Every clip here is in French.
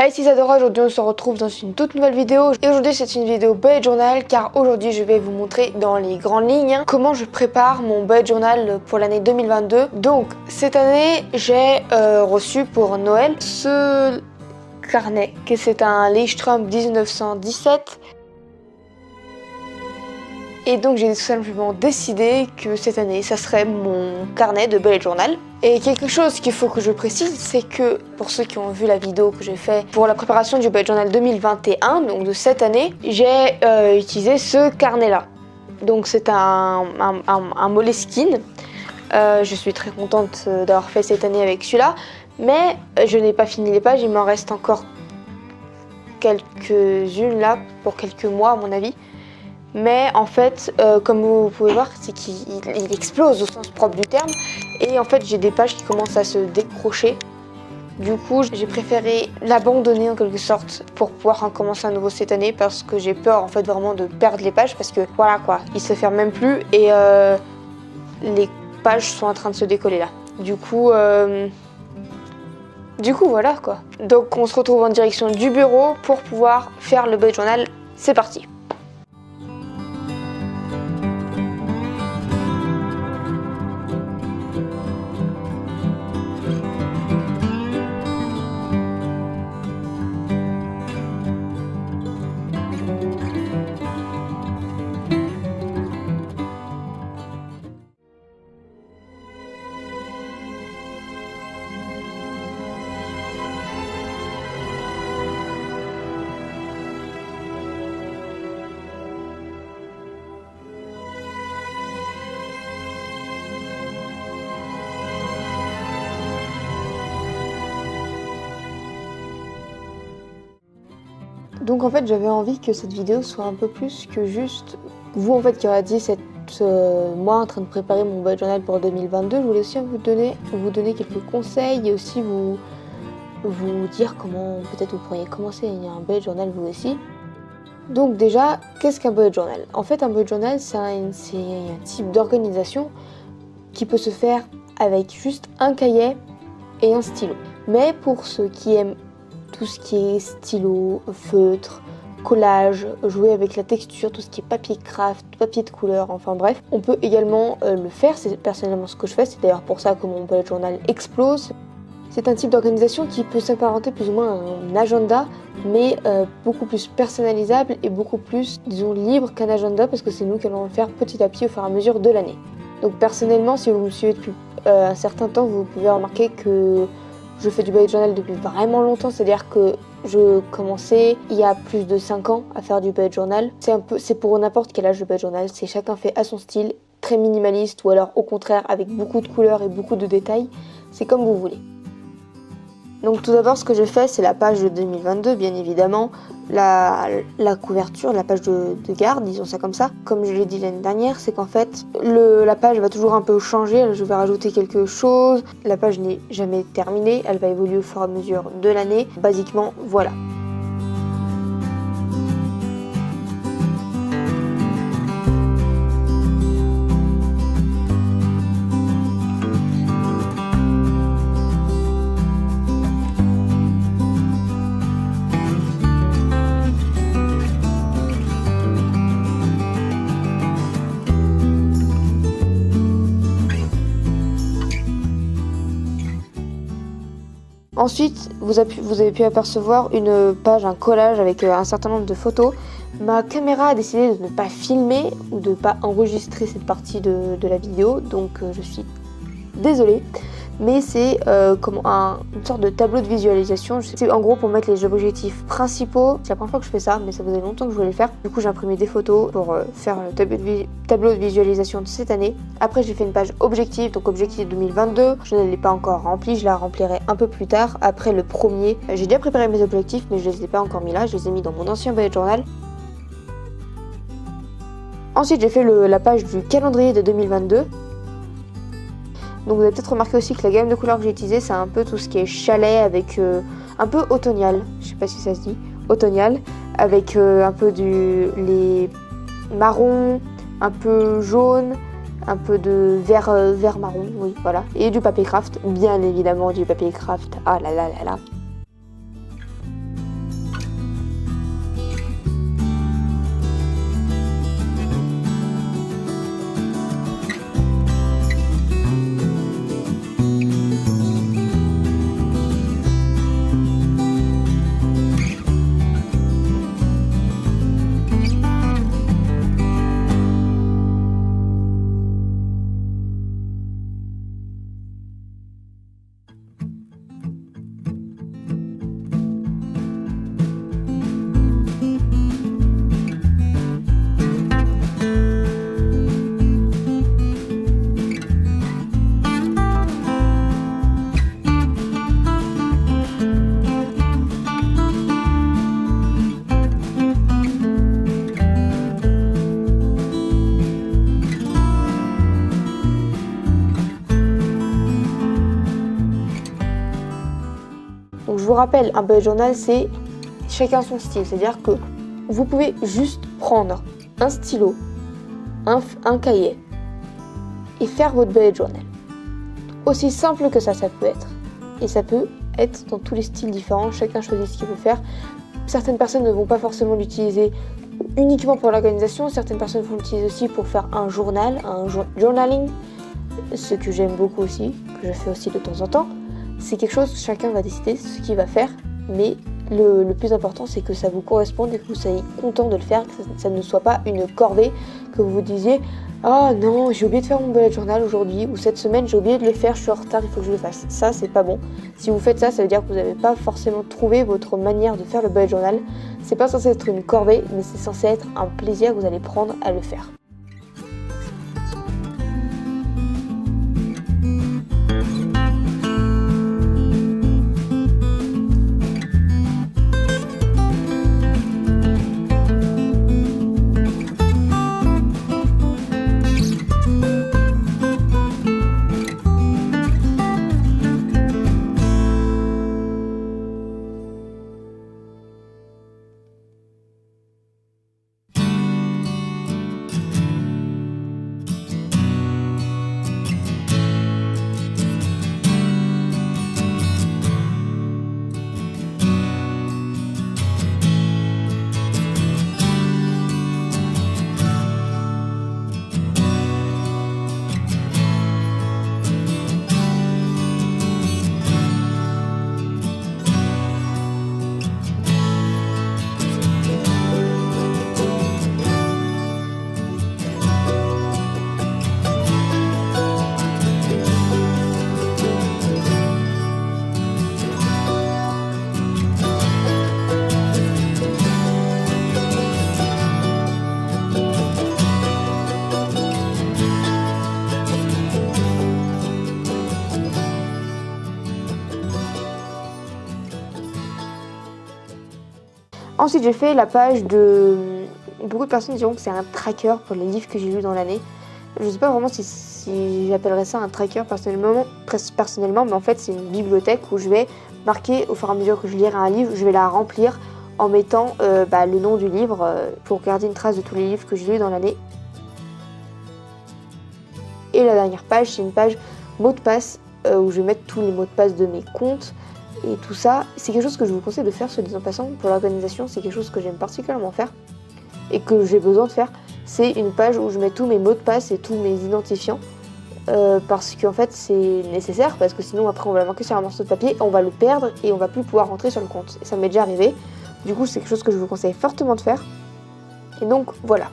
Hey Cisadora, aujourd'hui on se retrouve dans une toute nouvelle vidéo et aujourd'hui c'est une vidéo bullet journal car aujourd'hui je vais vous montrer dans les grandes lignes comment je prépare mon bullet journal pour l'année 2022. Donc cette année j'ai reçu pour Noël ce carnet que c'est un Leuchtturm 1917 et donc j'ai tout simplement décidé que cette année ça serait mon carnet de bullet journal. Et quelque chose qu'il faut que je précise, c'est que pour ceux qui ont vu la vidéo que j'ai faite pour la préparation du bullet journal 2021, donc de cette année, j'ai utilisé ce carnet-là. Donc c'est un Moleskine. Je suis très contente d'avoir fait cette année avec celui-là, mais je n'ai pas fini les pages, il m'en reste encore quelques-unes là pour quelques mois à mon avis. Mais en fait, comme vous pouvez voir, c'est qu'il explose au sens propre du terme. Et en fait, j'ai des pages qui commencent à se décrocher. Du coup, j'ai préféré l'abandonner en quelque sorte pour pouvoir recommencer à nouveau cette année parce que j'ai peur en fait vraiment de perdre les pages parce que voilà quoi, il se ferme même plus et les pages sont en train de se décoller là. Du coup voilà quoi. Donc on se retrouve en direction du bureau pour pouvoir faire le bullet journal. C'est parti. Donc en fait j'avais envie que cette vidéo soit un peu plus que juste vous en fait qui regardez moi en train de préparer mon bullet journal pour 2022. Je voulais aussi vous donner quelques conseils et aussi vous dire comment peut-être vous pourriez commencer un bullet journal vous aussi. Donc déjà, qu'est-ce qu'un bullet journal? En fait un bullet journal c'est un type d'organisation qui peut se faire avec juste un cahier et un stylo. Mais pour ceux qui aiment tout ce qui est stylo, feutre, collage, jouer avec la texture, tout ce qui est papier craft, papier de couleur, enfin bref. On peut également le faire, c'est personnellement ce que je fais, c'est d'ailleurs pour ça que mon bullet journal explose. C'est un type d'organisation qui peut s'apparenter plus ou moins à un agenda, mais beaucoup plus personnalisable et beaucoup plus, disons, libre qu'un agenda parce que c'est nous qui allons le faire petit à petit au fur et à mesure de l'année. Donc personnellement, si vous me suivez depuis un certain temps, vous pouvez remarquer que je fais du bullet journal depuis vraiment longtemps, c'est-à-dire que je commençais il y a plus de 5 ans à faire du bullet journal. C'est pour n'importe quel âge de bullet journal, c'est chacun fait à son style, très minimaliste ou alors au contraire avec beaucoup de couleurs et beaucoup de détails, c'est comme vous voulez. Donc tout d'abord ce que je fais c'est la page de 2022 bien évidemment, la couverture, la page de garde, disons ça comme ça. Comme je l'ai dit l'année dernière, c'est qu'en fait la page va toujours un peu changer, je vais rajouter quelque chose, la page n'est jamais terminée, elle va évoluer au fur et à mesure de l'année, basiquement voilà. Ensuite, vous avez pu apercevoir une page, un collage avec un certain nombre de photos. Ma caméra a décidé de ne pas filmer ou de ne pas enregistrer cette partie de la vidéo, donc je suis désolée. Mais c'est une sorte de tableau de visualisation. C'est en gros pour mettre les objectifs principaux. C'est la première fois que je fais ça, mais ça faisait longtemps que je voulais le faire. Du coup, j'ai imprimé des photos pour faire le tableau de visualisation de cette année. Après, j'ai fait une page objectif, donc objectif 2022. Je ne l'ai pas encore rempli, je la remplirai un peu plus tard. Après le premier, j'ai déjà préparé mes objectifs, mais je ne les ai pas encore mis là. Je les ai mis dans mon ancien bullet journal. Ensuite, j'ai fait la page du calendrier de 2022. Donc vous avez peut-être remarqué aussi que la gamme de couleurs que j'ai utilisée, c'est un peu tout ce qui est chalet avec un peu automnal, je sais pas si ça se dit, automnal, avec un peu les marrons, un peu jaune, un peu de vert marron, oui voilà, et du papier craft, bien évidemment du papier craft, ah là là là là. Pour rappel, un bullet journal, c'est chacun son style. C'est-à-dire que vous pouvez juste prendre un stylo, un cahier et faire votre bullet journal. Aussi simple que ça peut être. Et ça peut être dans tous les styles différents, chacun choisit ce qu'il veut faire. Certaines personnes ne vont pas forcément l'utiliser uniquement pour l'organisation, certaines personnes vont l'utiliser aussi pour faire un journal, un journaling, ce que j'aime beaucoup aussi, que je fais aussi de temps en temps. C'est quelque chose, chacun va décider ce qu'il va faire, mais le plus important c'est que ça vous corresponde et que vous soyez content de le faire, que ça ne soit pas une corvée, que vous vous disiez « Ah non, j'ai oublié de faire mon bullet journal aujourd'hui » ou « Cette semaine j'ai oublié de le faire, je suis en retard, il faut que je le fasse ». Ça c'est pas bon. Si vous faites ça, ça veut dire que vous n'avez pas forcément trouvé votre manière de faire le bullet journal. C'est pas censé être une corvée, mais c'est censé être un plaisir que vous allez prendre à le faire. Ensuite, j'ai fait la page de... Beaucoup de personnes diront que c'est un tracker pour les livres que j'ai lus dans l'année. Je ne sais pas vraiment si j'appellerais ça un tracker personnellement, mais en fait, c'est une bibliothèque où je vais marquer, au fur et à mesure que je lirai un livre, je vais la remplir en mettant le nom du livre pour garder une trace de tous les livres que j'ai lus dans l'année. Et la dernière page, c'est une page mot de passe où je vais mettre tous les mots de passe de mes comptes. Et tout ça, c'est quelque chose que je vous conseille de faire, soit dit en passant, pour l'organisation, c'est quelque chose que j'aime particulièrement faire et que j'ai besoin de faire. C'est une page où je mets tous mes mots de passe et tous mes identifiants parce qu'en fait c'est nécessaire, parce que sinon après on va le marquer sur un morceau de papier, on va le perdre et on va plus pouvoir rentrer sur le compte. Et ça m'est déjà arrivé, du coup c'est quelque chose que je vous conseille fortement de faire. Et donc voilà.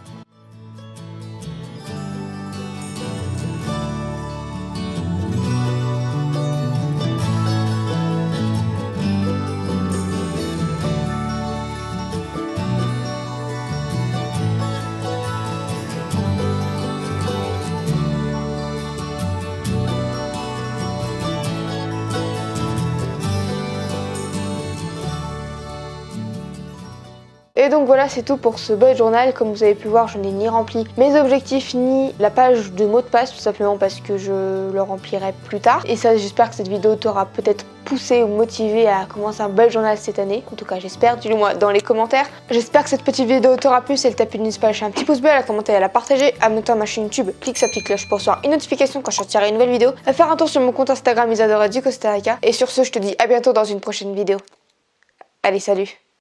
Et donc voilà, c'est tout pour ce bullet journal. Comme vous avez pu voir, je n'ai ni rempli mes objectifs ni la page de mots de passe, tout simplement parce que je le remplirai plus tard. Et ça, j'espère que cette vidéo t'aura peut-être poussé ou motivé à commencer un bullet journal cette année. En tout cas, j'espère, dis-le moi dans les commentaires. J'espère que cette petite vidéo t'aura plu. Si elle t'a plu, n'hésite pas à lâcher un petit pouce bleu, à la commenter, à la partager, à abonner à ma chaîne YouTube, clique sa petite cloche pour recevoir une notification quand je sortirai une nouvelle vidéo, à faire un tour sur mon compte Instagram Isadora du Costa Rica. Et sur ce, je te dis à bientôt dans une prochaine vidéo. Allez, salut!